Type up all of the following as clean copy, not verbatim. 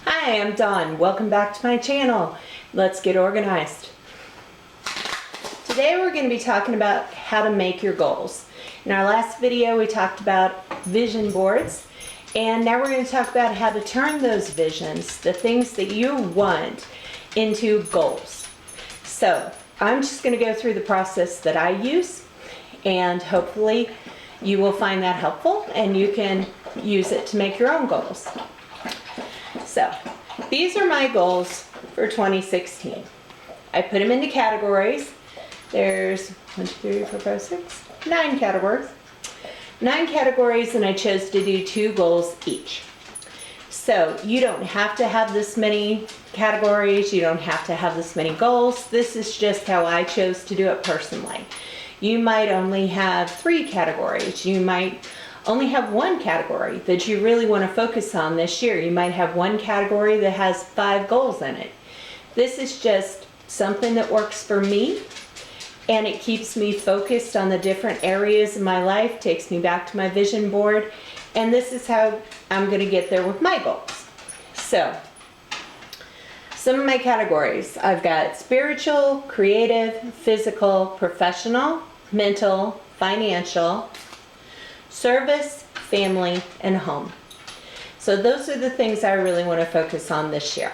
Hi, I'm Dawn. Welcome back to my channel. Let's get organized. Today we're going to be talking about how to make your goals. In our last video we talked about vision boards, and now we're going to talk about how to turn those visions, the things that you want, into goals. So I'm just going to go through the process that I use, and hopefully you will find that helpful and you can use it to make your own goals. So these are my goals for 2016. I put them into categories. There's 9 categories. 9 categories, and I chose to do 2 goals each. So you don't have to have this many categories. You don't have to have this many goals. This is just how I chose to do it personally. You might only have 3 categories. You might only have 1 category that you really want to focus on this year. You might have 1 category that has 5 goals in it. This is just something that works for me, and it keeps me focused on the different areas of my life, takes me back to my vision board, and this is how I'm going to get there with my goals. So, some of my categories. I've got spiritual, creative, physical, professional, mental, financial, service, family, and home. So those are the things I really want to focus on this year.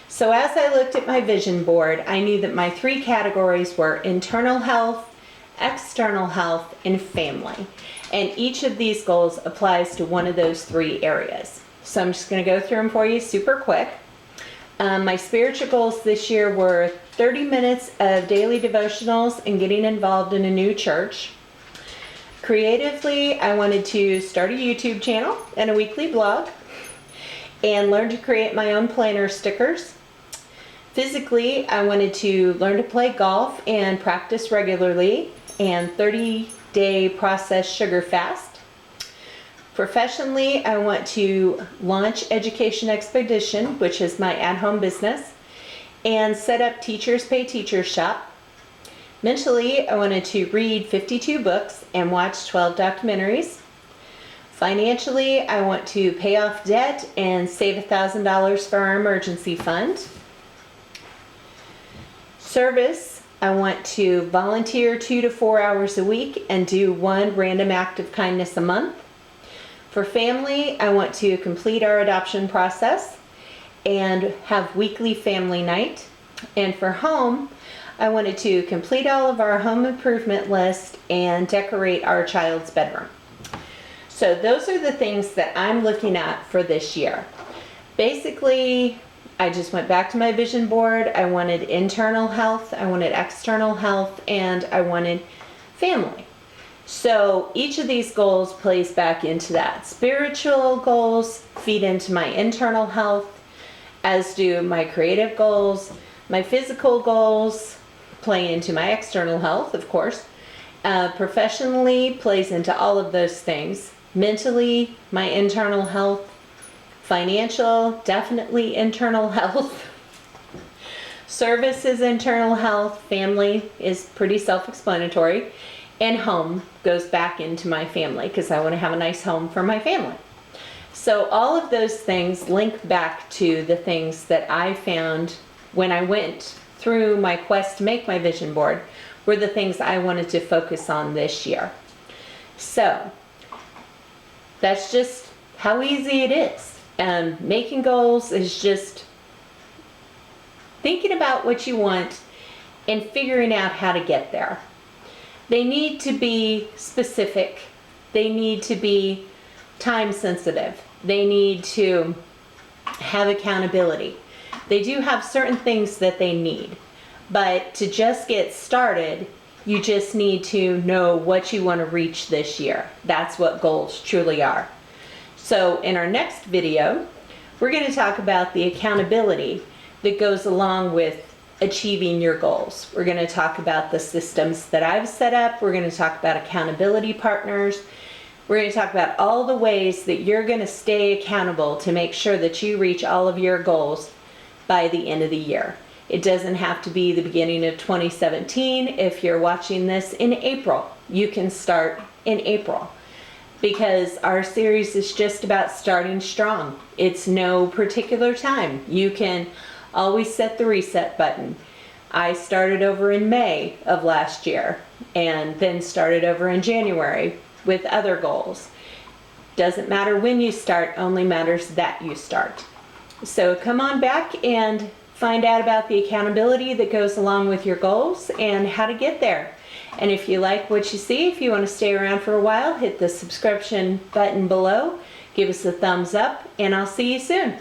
So as I looked at my vision board, I knew that my 3 categories were internal health, external health, and family. And each of these goals applies to one of those 3 areas. So I'm just going to go through them for you super quick. My spiritual goals this year were 30 minutes of daily devotionals and getting involved in a new church. Creatively, I wanted to start a YouTube channel and a weekly blog and learn to create my own planner stickers. Physically, I wanted to learn to play golf and practice regularly and 30-day processed sugar fast. Professionally, I want to launch Education Expedition, which is my at-home business, and set up Teachers Pay Teachers shop. Mentally, I wanted to read 52 books and watch 12 documentaries. Financially, I want to pay off debt and save $1,000 for our emergency fund. Service, I want to volunteer 2 to 4 hours a week and do 1 random act of kindness a month. For family, I want to complete our adoption process and have weekly family night. And for home, I wanted to complete all of our home improvement list and decorate our child's bedroom. So those are the things that I'm looking at for this year. Basically, I just went back to my vision board. I wanted internal health, I wanted external health, and I wanted family. So each of these goals plays back into that. Spiritual goals feed into my internal health, as do my creative goals. My physical goals play into my external health, of course. Professionally plays into all of those things. Mentally, my internal health. Financial, definitely internal health. Service is internal health. Family is pretty self-explanatory. And home goes back into my family because I want to have a nice home for my family. So all of those things link back to the things that I found when I went through my quest to make my vision board were the things I wanted to focus on this year. So that's just how easy it is. Making goals is just thinking about what you want and figuring out how to get there. They need to be specific. They need to be time sensitive. They need to have accountability. They do have certain things that they need, but to just get started, you just need to know what you want to reach this year. That's what goals truly are. So in our next video, we're going to talk about the accountability that goes along with achieving your goals. We're going to talk about the systems that I've set up. We're going to talk about accountability partners. We're going to talk about all the ways that you're going to stay accountable to make sure that you reach all of your goals by the end of the year. It doesn't have to be the beginning of 2017. If you're watching this in April, you can start in April. because our series is just about starting strong. It's no particular time. You can always set the reset button. I started over in May of last year and then started over in January with other goals. Doesn't matter when you start, only matters that you start. So come on back and find out about the accountability that goes along with your goals and how to get there. And if you like what you see, if you want to stay around for a while, hit the subscription button below, give us a thumbs up, and I'll see you soon.